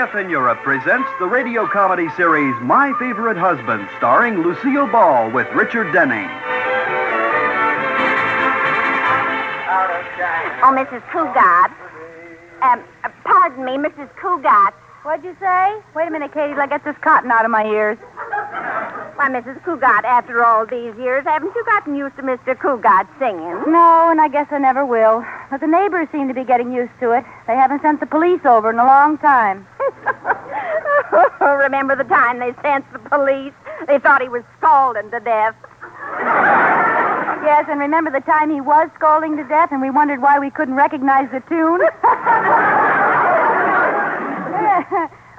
AFN Europe presents the radio comedy series My Favorite Husband, starring Lucille Ball with Richard Denning. Oh, Mrs. Cougat. Pardon me, Mrs. Cougat. What'd you say? Wait a minute, Katie, till I get this cotton out of my ears. Why, Mrs. Cougat, after all these years, haven't you gotten used to Mr. Cougat singing? No, and I guess I never will. But the neighbors seem to be getting used to it. They haven't sent the police over in a long time. Remember the time they sent the police? They thought he was scalding to death. Yes, and remember the time he was scalding to death and we wondered why we couldn't recognize the tune?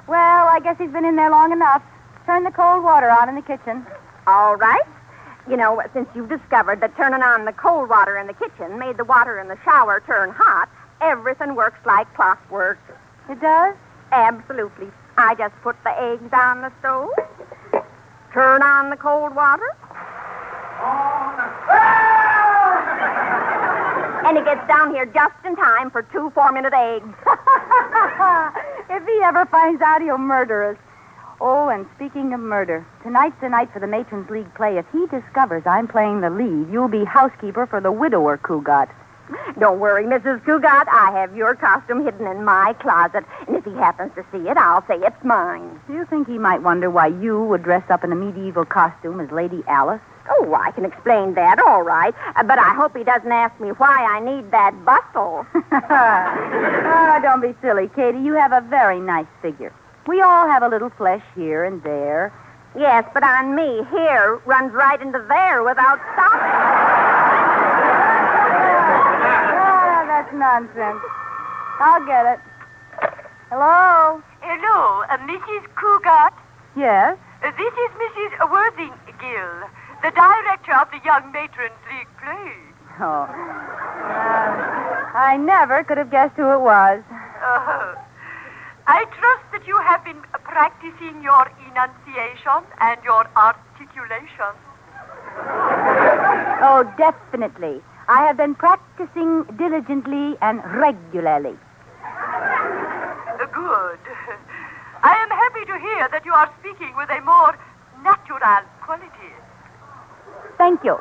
Well, I guess he's been in there long enough. Turn the cold water on in the kitchen. All right. You know, since you've discovered that turning on the cold water in the kitchen made the water in the shower turn hot, everything works like clockwork. It does? Absolutely. I just put the eggs on the stove, turn on the cold water, and it gets down here just in time for 2 4-minute eggs. If he ever finds out, he'll murder us. Oh, and speaking of murder, tonight's the night for the Matrons League play. If he discovers I'm playing the lead, you'll be housekeeper for the widower Cougat. Don't worry, Mrs. Cougat. I have your costume hidden in my closet, and if he happens to see it, I'll say it's mine. Do you think he might wonder why you would dress up in a medieval costume as Lady Alice? Oh, I can explain that, all right. But I hope he doesn't ask me why I need that bustle. Oh, don't be silly, Katie. You have a very nice figure. We all have a little flesh here and there. Yes, but on me, here runs right into there without stopping. That's nonsense. I'll get it. Hello? Hello, Mrs. Cougat. Yes? This is Mrs. Worthinggill, the director of the Young Matrons League play. Oh. I never could have guessed who it was. I trust that you have been practicing your enunciation and your articulation. Oh, definitely. I have been practicing diligently and regularly. Good. I am happy to hear that you are speaking with a more natural quality. Thank you.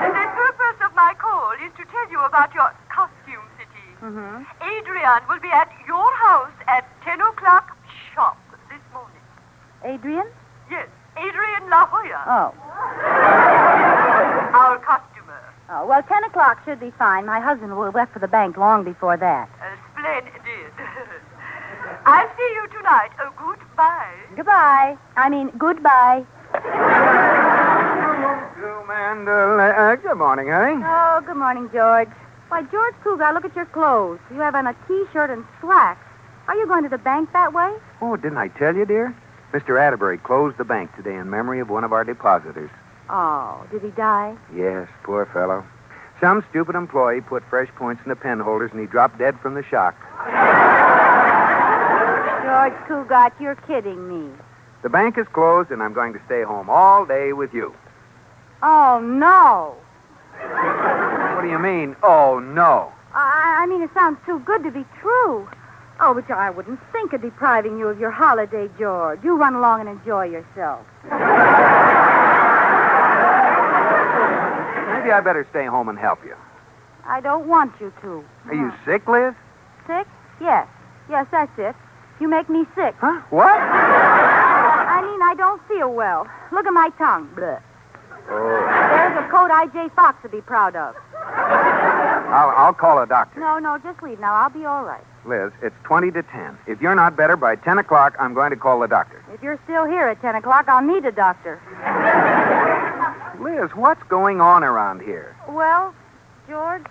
The purpose of my call is to tell you about your costume city. Mm-hmm. Adrian will be at your house at 10 o'clock sharp this morning. Adrian? Yes, Adrian La Jolla. Oh. Our customer. Oh, well, 10 o'clock should be fine. My husband will have left for the bank long before that. Splendid. I'll see you tonight. Goodbye. Goodbye. I mean, goodbye. Good morning, honey. Oh, good morning, George. Why, George Cougar, look at your clothes. You have on a T-shirt and slacks. Are you going to the bank that way? Oh, didn't I tell you, dear? Mr. Atterbury closed the bank today in memory of one of our depositors. Oh, did he die? Yes, poor fellow. Some stupid employee put fresh points in the pen holders and he dropped dead from the shock. George Cougar, you're kidding me. The bank is closed and I'm going to stay home all day with you. Oh, no. What do you mean, oh, no? I mean, it sounds too good to be true. Oh, but I wouldn't think of depriving you of your holiday, George. You run along and enjoy yourself. Maybe I better stay home and help you. I don't want you to. Are you sick, Liz? Sick? Yes. Yes, that's it. You make me sick. Huh? What? I mean, I don't feel well. Look at my tongue. Blech. Oh. There's a coat I.J. Fox to be proud of. I'll call a doctor. No, just leave now. I'll be all right. Liz, it's 20 to 10. If you're not better by 10 o'clock, I'm going to call the doctor. If you're still here at 10 o'clock, I'll need a doctor. Liz, what's going on around here? Well, George,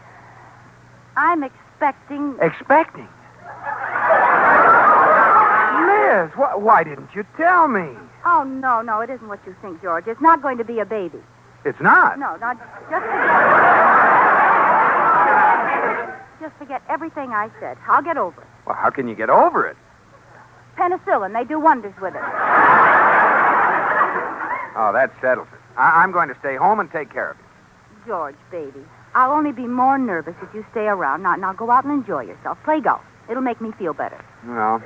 I'm expecting... Expecting? Liz, why didn't you tell me? Oh, no, it isn't what you think, George. It's not going to be a baby. It's not? No, not just forget everything I said. I'll get over it. Well, how can you get over it? Penicillin, they do wonders with it. Oh, that settles it. I'm going to stay home and take care of you. George, baby, I'll only be more nervous if you stay around. Now go out and enjoy yourself. Play golf. It'll make me feel better. Well,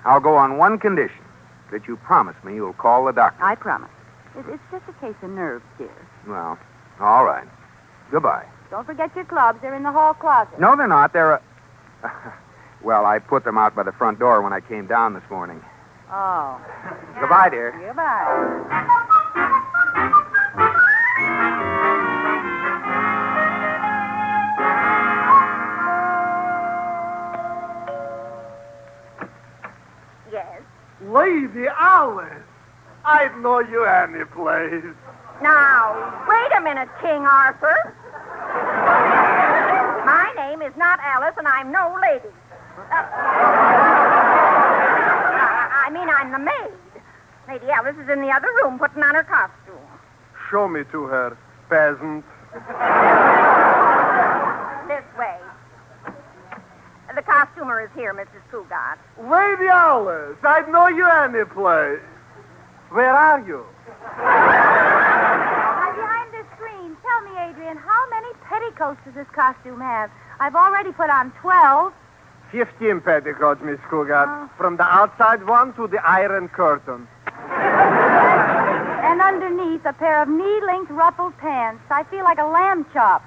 I'll go on one condition. That you promise me you'll call the doctor. I promise. It's just a case of nerves, dear. Well, all right. Goodbye. Don't forget your clubs. They're in the hall closet. No, they're not. They're Well, I put them out by the front door when I came down this morning. Oh. Goodbye, dear. Goodbye. Yes. Lady Alice, I'd know you any place. Now, wait a minute, King Arthur. My name is not Alice, and I'm no lady. I mean, I'm the maid. Lady Alice is in the other room putting on her costume. Show me to her, peasant. This way. The costumer is here, Mrs. Cougat. Lady Alice, I'd know you any place. Where are you? I'm behind this screen. Tell me, Adrian, how many petticoats does this costume have? I've already put on 12. 15 petticoats, Miss Cougat. From the outside one to the iron curtain. And underneath, a pair of knee-length ruffled pants. I feel like a lamb chop.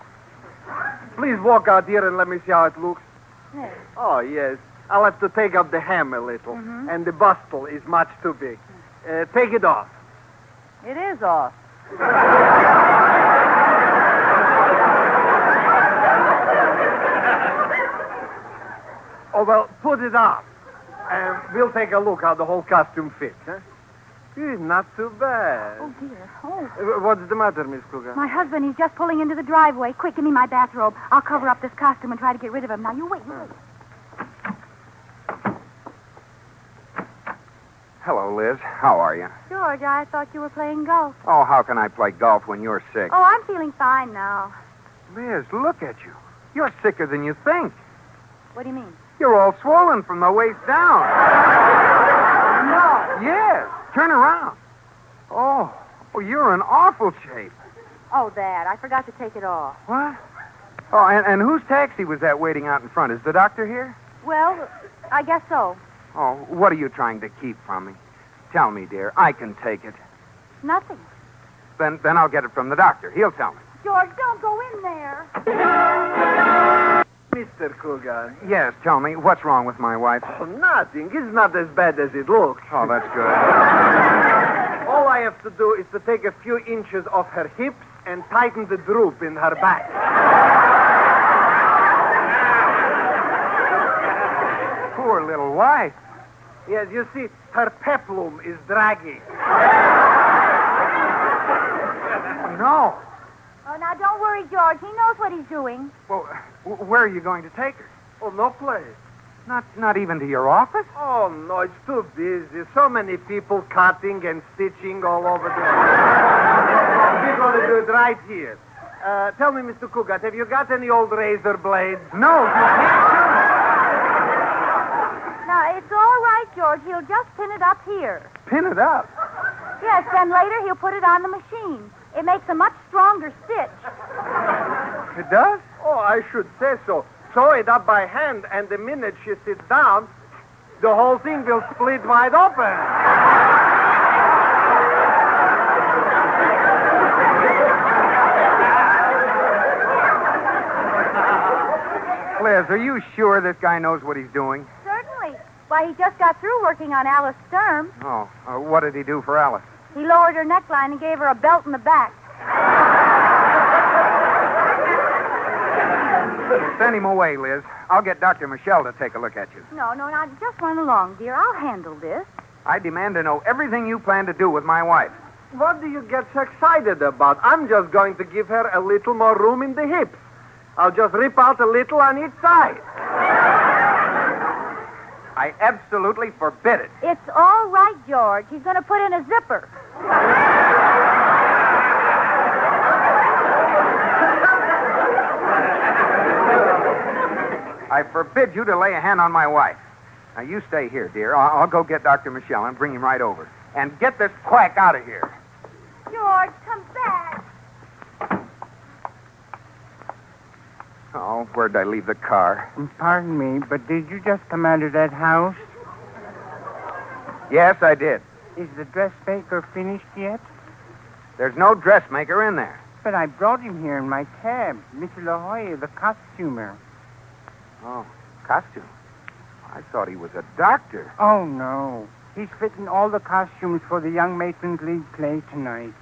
Please walk out here and let me see how it looks. Yes. Oh, yes. I'll have to take up the hem a little. And the bustle is much too big. Take it off. It is off. Oh, well, put it on. And we'll take a look how the whole costume fits, huh? Not too bad. Oh, dear. Oh. What's the matter, Miss Cougar? My husband, he's just pulling into the driveway. Quick, give me my bathrobe. I'll cover up this costume and try to get rid of him. Now, you wait. Hello, Liz. How are you? George, I thought you were playing golf. Oh, how can I play golf when you're sick? Oh, I'm feeling fine now. Liz, look at you. You're sicker than you think. What do you mean? You're all swollen from the waist down. No. Yes. Turn around. Oh, you're in awful shape. Oh, Dad, I forgot to take it off. What? Oh, and whose taxi was that waiting out in front? Is the doctor here? Well, I guess so. Oh, what are you trying to keep from me? Tell me, dear. I can take it. Nothing. Then I'll get it from the doctor. He'll tell me. George, don't go in there. Mr. Cougar. Yes, tell me. What's wrong with my wife? Oh, nothing. It's not as bad as it looks. Oh, that's good. All I have to do is to take a few inches off her hips and tighten the droop in her back. Poor little wife. Yes, you see, her peplum is dragging. No. Oh, now, don't worry, George. He knows what he's doing. Well, where are you going to take her? Oh, no place. Not even to your office? Oh, no, it's too busy. So many people cutting and stitching all over there. We're going to do it right here. Tell me, Mr. Cougat, have you got any old razor blades? No, you can't. Now, it's all right, George. He'll just pin it up here. Pin it up. Yes, then later he'll put it on the machine. It makes a much stronger stitch. It does? Oh, I should say so. Sew it up by hand, and the minute she sits down, the whole thing will split wide open. Liz, are you sure this guy knows what he's doing? Certainly. Why, he just got through working on Alice Sturm. Oh, what did he do for Alice? He lowered her neckline and gave her a belt in the back. Send him away, Liz. I'll get Dr. Michelle to take a look at you. No, now, just run along, dear. I'll handle this. I demand to know everything you plan to do with my wife. What do you get so excited about? I'm just going to give her a little more room in the hips. I'll just rip out a little on each side. I absolutely forbid it. It's all right, George. He's going to put in a zipper. I forbid you to lay a hand on my wife. Now, you stay here, dear. I'll go get Dr. Michelle and bring him right over. And get this quack out of here. George, come back. Oh, where'd I leave the car? Pardon me, but did you just come out of that house? Yes, I did. Is the dressmaker finished yet? There's no dressmaker in there. But I brought him here in my cab. Mr. La Jolla, the costumer. Oh, costume. I thought he was a doctor. Oh, no. He's fitting all the costumes for the Young Matrons League play tonight.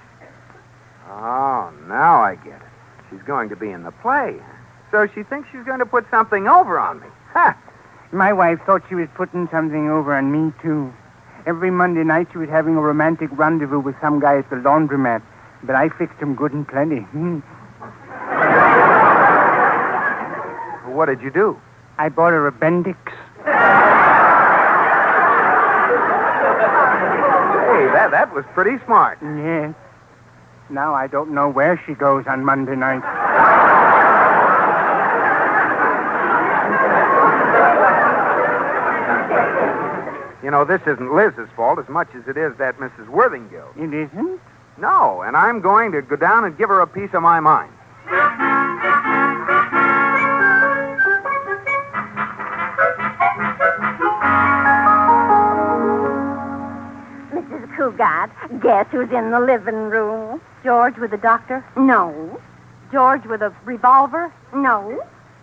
Oh, now I get it. She's going to be in the play. So she thinks she's going to put something over on me. Ha! My wife thought she was putting something over on me, too. Every Monday night she was having a romantic rendezvous with some guy at the laundromat. But I fixed him good and plenty. What did you do? I bought her a Bendix. Hey, that was pretty smart. Yes. Now I don't know where she goes on Monday night. You know, this isn't Liz's fault as much as it is that Mrs. Worthingale. It isn't? No, and I'm going to go down and give her a piece of my mind. Mrs. Cougat, guess who's in the living room? George with the doctor? No. George with a revolver? No.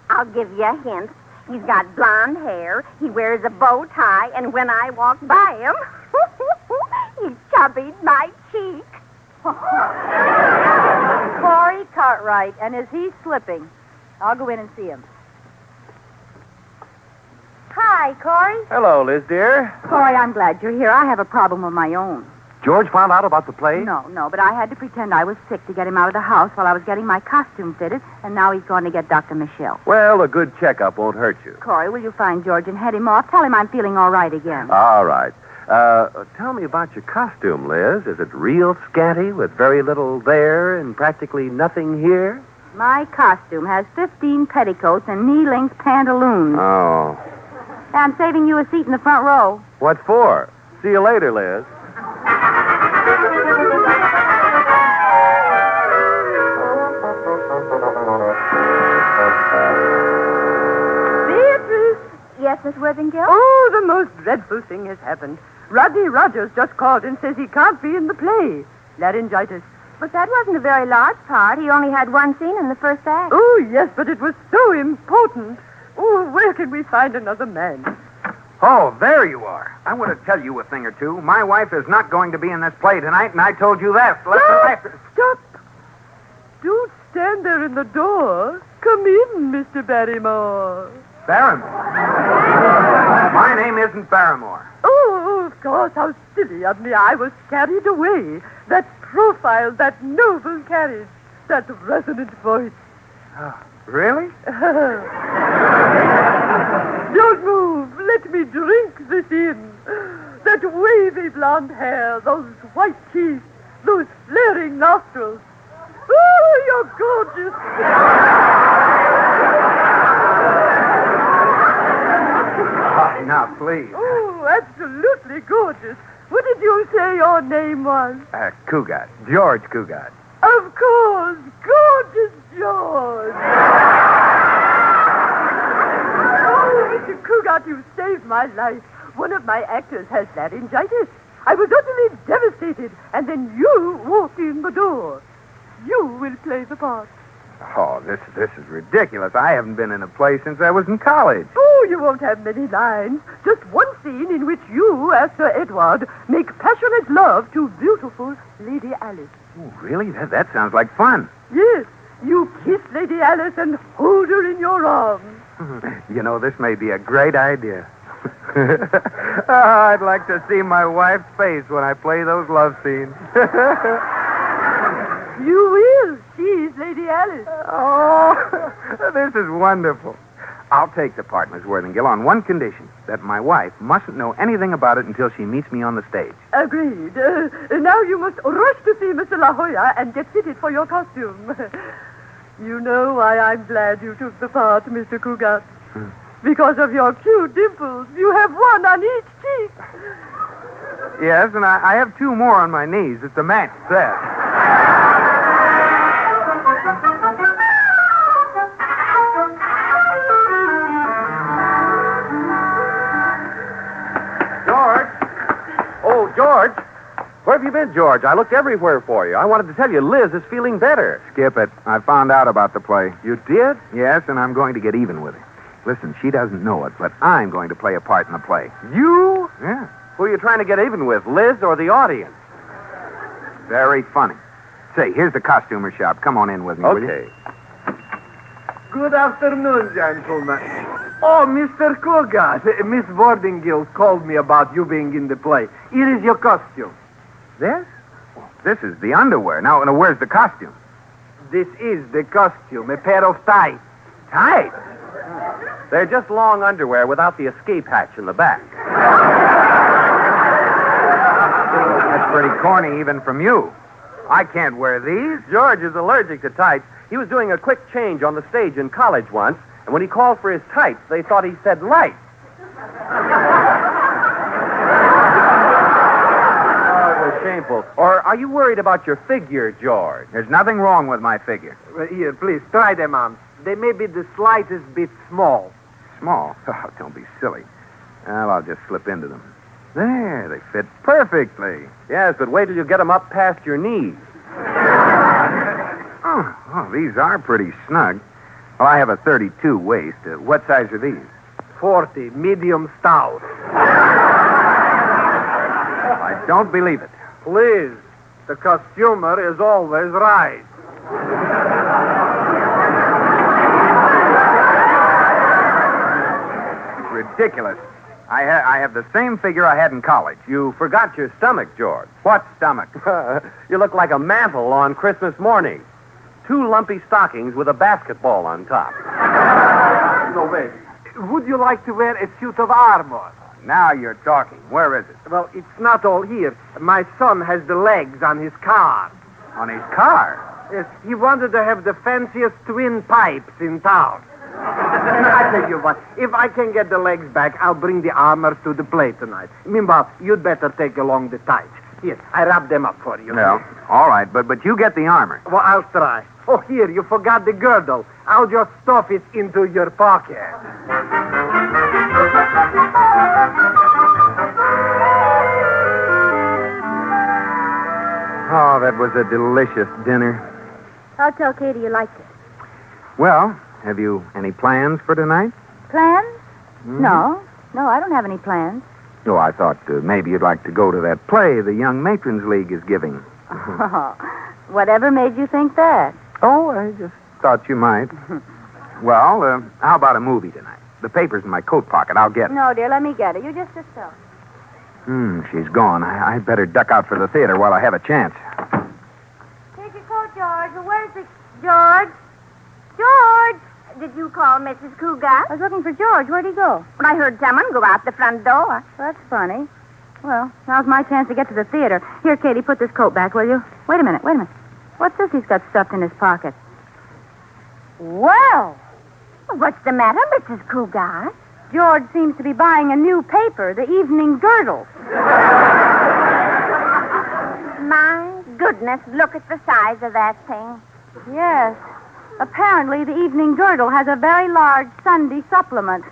I'll give you a hint. He's got blonde hair, he wears a bow tie, and when I walk by him, he chubbied my cheek. Corey Cartwright. And is he slipping? I'll go in and see him. Hi, Corey. Hello, Liz, dear. Corey, I'm glad you're here. I have a problem of my own. George found out about the play? No, but I had to pretend I was sick to get him out of the house while I was getting my costume fitted, and now he's going to get Dr. Michelle. Well, a good checkup won't hurt you. Corey, will you find George and head him off? Tell him I'm feeling all right again. All right. Tell me about your costume, Liz. Is it real scanty with very little there and practically nothing here? My costume has 15 petticoats and knee-length pantaloons. Oh. I'm saving you a seat in the front row. What for? See you later, Liz. Beatrice! Yes, Miss Worthingale? Oh, the most dreadful thing has happened. Rodney Rogers just called and says he can't be in the play. Laryngitis. But that wasn't a very large part. He only had one scene in the first act. Oh, yes, but it was so important. Oh, where can we find another man? Oh, there you are. I want to tell you a thing or two. My wife is not going to be in this play tonight, and I told you that. Stop. Don't stand there in the door. Come in, Mr. Barrymore. Barrymore? My name isn't Barrymore. Oh, of course. How silly of me. I was carried away. That profile, that noble carriage, that resonant voice. Really? Don't move. Let me drink this in. That wavy blonde hair, those white teeth, those flaring nostrils. Oh, you're gorgeous. Now, please. Oh, absolutely gorgeous. What did you say your name was? Cougat. George Cougat. Of course. Gorgeous George. Oh, Mr. Cougat, you saved my life. One of my actors has laryngitis. I was utterly devastated, and then you walked in the door. You will play the part. Oh, this is ridiculous. I haven't been in a play since I was in college. Oh, you won't have many lines. Just one scene in which you, as Sir Edward, make passionate love to beautiful Lady Alice. Oh, really? That sounds like fun. Yes, you kiss Lady Alice and hold her in your arms. You know, this may be a great idea. I'd like to see my wife's face when I play those love scenes. You will. She's Lady Alice. Oh, this is wonderful. I'll take the part, Miss Worthingale, on one condition, that my wife mustn't know anything about it until she meets me on the stage. Agreed. Now you must rush to see Mr. La Jolla and get fitted for your costume. You know why I'm glad you took the part, Mr. Cougat. Because of your cute dimples. You have one on each cheek. Yes, and I have two more on my knees. It's a match set. have you been, George? I looked everywhere for you. I wanted to tell you Liz is feeling better. Skip it. I found out about the play. You did? Yes, and I'm going to get even with her. Listen, she doesn't know it, but I'm going to play a part in the play. You? Yeah. Who are you trying to get even with, Liz or the audience? Very funny. Say, here's the costumer shop. Come on in with me, will you? Okay. Good afternoon, gentlemen. Oh, Mr. Cougat, Miss Bordingill called me about you being in the play. Here is your costume. This? This is the underwear. Now, where's the costume? This is the costume, a pair of tights. Tights? They're just long underwear without the escape hatch in the back. That's pretty corny even from you. I can't wear these. George is allergic to tights. He was doing a quick change on the stage in college once, and when he called for his tights, they thought he said light. Oh, it was shameful. Or are you worried about your figure, George? There's nothing wrong with my figure. Here, please, try them on. They may be the slightest bit small. Small? Oh, don't be silly. Well, I'll just slip into them. There, they fit perfectly. Yes, but wait till you get them up past your knees. Oh, these are pretty snug. Well, I have a 32 waist. What size are these? 40, medium stout. I don't believe it. Please, the costumer is always right. It's ridiculous. I have the same figure I had in college. You forgot your stomach, George. What stomach? You look like a mantle on Christmas morning. 2 lumpy stockings with a basketball on top. No, wait. Would you like to wear a suit of armor? Now you're talking. Where is it? Well, it's not all here. My son has the legs on his car. On his car. Yes, he wanted to have the fanciest twin pipes in town. I tell you what, if I can get the legs back, I'll bring the armor to the play tonight. Meanwhile, you'd better take along the tights. Here, I wrap them up for you. No. All right, but you get the armor. Well, I'll try. Oh, here, you forgot the girdle. I'll just stuff it into your pocket. Oh, that was a delicious dinner. I'll tell Katie you liked it. Well, have you any plans for tonight? Plans? Mm-hmm. No, I don't have any plans. Oh, I thought maybe you'd like to go to that play the Young Matrons League is giving. Whatever made you think that? Oh, I just thought you might. Well, how about a movie tonight? The paper's in my coat pocket. I'll get it. No, dear, let me get it. You just sit still. She's gone. I'd better duck out for the theater while I have a chance. Here's your coat, George. Where's the... George? George! Did you call Mrs. Cougat? I was looking for George. Where'd he go? Well, I heard someone go out the front door. That's funny. Well, now's my chance to get to the theater. Here, Katie, put this coat back, will you? Wait a minute. What's this he's got stuffed in his pocket? Well, What's the matter, Mrs. Cougat? George seems to be buying a new paper, the Evening Girdle. My goodness, look at the size of that thing. Yes. Apparently, the Evening Girdle has a very large Sunday supplement.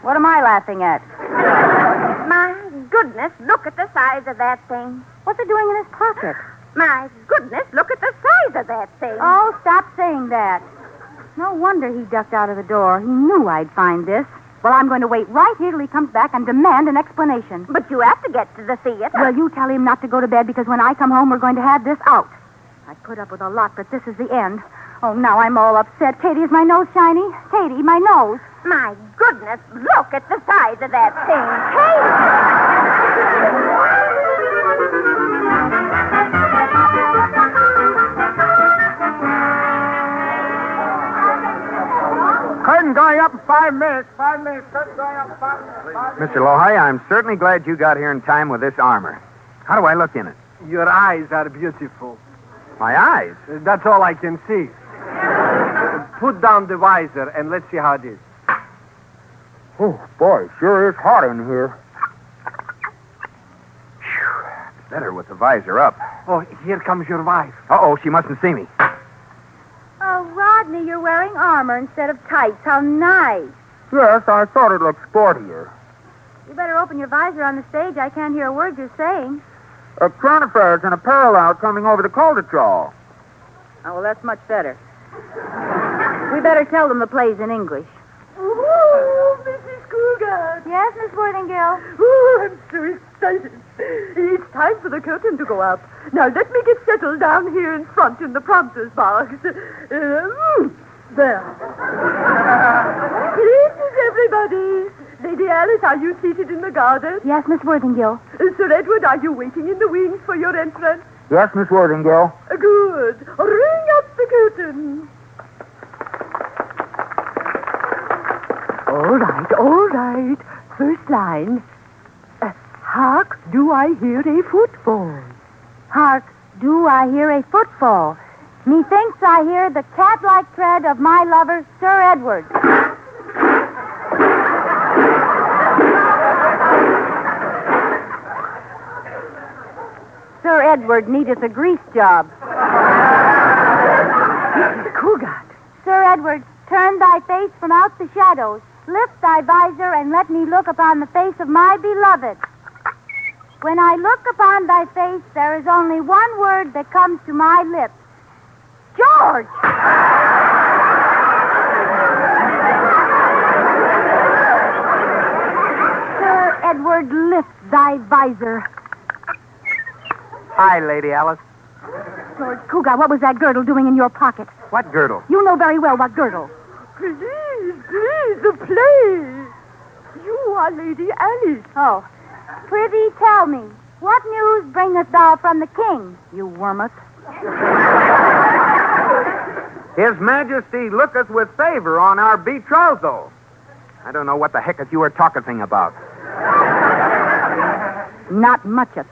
What am I laughing at? My goodness, look at the size of that thing. What's it doing in his pocket? My goodness, look at the size of that thing. Oh, stop saying that. No wonder he ducked out of the door. He knew I'd find this. Well, I'm going to wait right here till he comes back and demand an explanation. But you have to get to the theater. Well, you tell him not to go to bed because when I come home, we're going to have this out. I put up with a lot, but this is the end. Oh, now I'm all upset. Katie, is my nose shiny? Katie, my nose. My goodness, look at the size of that thing. Curtain going up in 5 minutes. 5 minutes. Curtain going up in 5 minutes. Mr. Lohi, I'm certainly glad you got here in time with this armor. How do I look in it? Your eyes are beautiful. My eyes? That's all I can see. Put down the visor and let's see how it is. Oh, boy, sure is hot in here. It's better with the visor up. Oh, here comes your wife. Uh-oh, she mustn't see me. Oh, Rodney, you're wearing armor instead of tights. How nice. Yes, I thought it looked sportier. You better open your visor on the stage. I can't hear a word you're saying. A current affairs and a parallel coming over the Coldetrol. Oh, well, that's much better. We better tell them the play's in English. Oh, Mrs. Cougar. Yes, Miss Worthingale? Oh, I'm so excited. It's time for the curtain to go up. Now, let me get settled down here in front in the prompter's box. There. Greetings, everybody. Lady Alice, are you seated in the garden? Yes, Miss Worthingale. Sir Edward, are you waiting in the wings for your entrance? Yes, Miss Worthingale. Good. Ring up the curtain. All right. First line. Hark, do I hear a footfall? Hark, do I hear a footfall? Methinks I hear the cat-like tread of my lover, Sir Edward. Sir Edward needeth a grease job. Cougar. Sir Edward, turn thy face from out the shadows. Lift thy visor and let me look upon the face of my beloved. When I look upon thy face, there is only one word that comes to my lips. George! Sir Edward, lift thy visor. Hi, Lady Alice. George Cougar, what was that girdle doing in your pocket? What girdle? You know very well what girdle. Please, the play. You are Lady Alice. Oh. Prithee, tell me, what news bringeth thou from the king, you wormut? His Majesty looketh with favor on our betrothal. I don't know what the hecketh you are talking about. Not mucheth.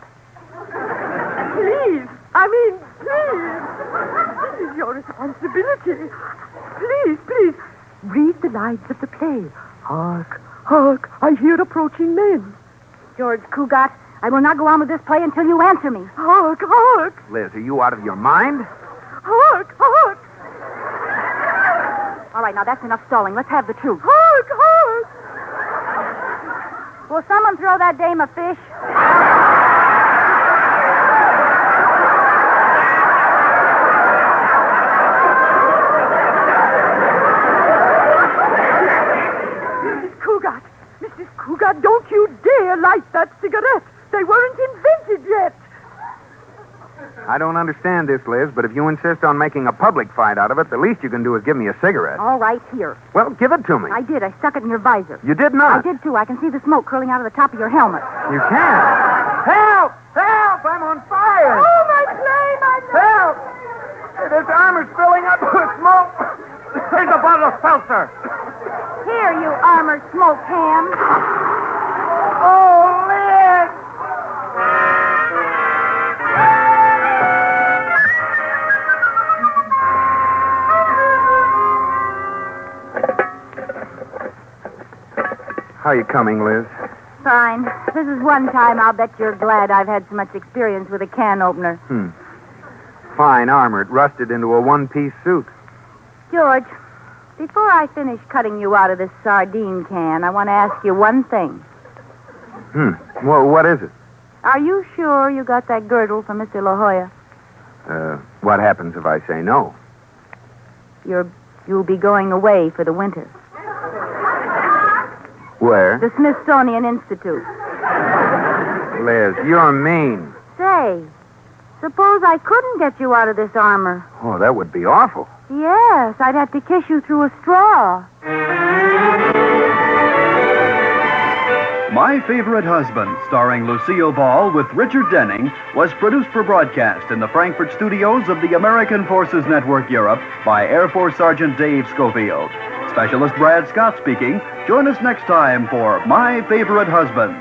Please. This is your responsibility. Please. Read the lines of the play. Hark, I hear approaching men. George Cougat, I will not go on with this play until you answer me. Hark. Liz, are you out of your mind? Hark. All right, now that's enough stalling. Let's have the truth. Hark. Will someone throw that dame a fish? Mrs. Cougar, don't you dare light that cigarette. They weren't invented yet. I don't understand this, Liz, but if you insist on making a public fight out of it, the least you can do is give me a cigarette. All right, here. Well, give it to me. I did. I stuck it in your visor. You did not. I did, too. I can see the smoke curling out of the top of your helmet. You can't. Help! I'm on fire! Oh, my flame! Help! This armor's filling up with smoke. Here's a bottle of seltzer. Here, you armored smoke ham. Oh, Liz! How you coming, Liz? Fine. This is one time I'll bet you're glad I've had so much experience with a can opener. Fine armored, rusted into a one-piece suit. George, before I finish cutting you out of this sardine can, I want to ask you one thing. Well, what is it? Are you sure you got that girdle from Mr. La Jolla? What happens if I say no? You'll be going away for the winter. Where? The Smithsonian Institute. Liz, you're mean. Say, suppose I couldn't get you out of this armor. Oh, that would be awful. Yes, I'd have to kiss you through a straw. My Favorite Husband, starring Lucille Ball with Richard Denning, was produced for broadcast in the Frankfurt studios of the American Forces Network Europe by Air Force Sergeant Dave Schofield. Specialist Brad Scott speaking. Join us next time for My Favorite Husband.